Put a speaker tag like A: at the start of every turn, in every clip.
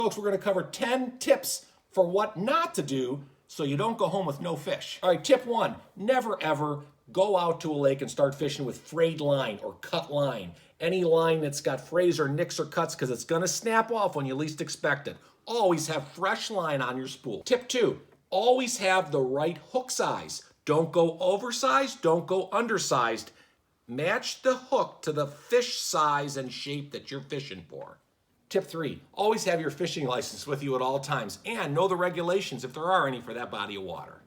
A: Folks, we're going to cover 10 tips for what not to do so you don't go home with no fish. All right, tip 1, never ever go out to a lake and start fishing with frayed line or cut line. Any line that's got frays or nicks or cuts, because it's going to snap off when you least expect it. Always have fresh line on your spool. Tip 2, always have the right hook size. Don't go oversized, don't go undersized. Match the hook to the fish size and shape that you're fishing for. Tip 3, always have your fishing license with you at all times and know the regulations if there are any for that body of water.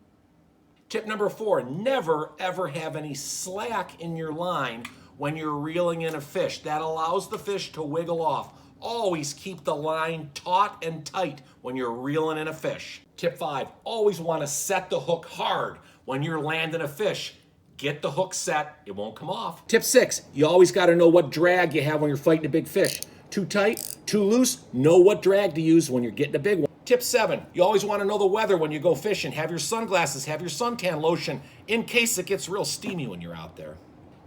A: Tip number 4, never ever have any slack in your line when you're reeling in a fish. That allows the fish to wiggle off. Always keep the line taut and tight when you're reeling in a fish. Tip 5, always want to set the hook hard when you're landing a fish. Get the hook set, it won't come off. Tip 6, you always got to know what drag you have when you're fighting a big fish. Too tight, too loose, know what drag to use when you're getting a big one. Tip 7, you always want to know the weather when you go fishing. Have your sunglasses, have your suntan lotion in case it gets real steamy when you're out there.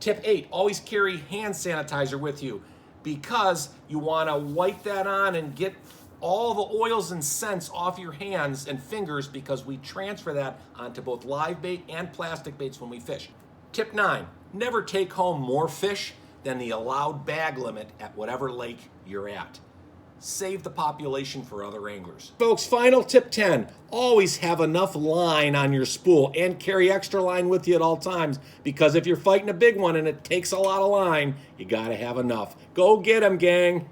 A: Tip 8, always carry hand sanitizer with you because you want to wipe that on and get all the oils and scents off your hands and fingers because we transfer that onto both live bait and plastic baits when we fish. Tip 9, never take home more fish than the allowed bag limit at whatever lake you're at. Save the population for other anglers. Folks, final tip 10, always have enough line on your spool and carry extra line with you at all times because if you're fighting a big one and it takes a lot of line, you gotta have enough. Go get 'em, gang.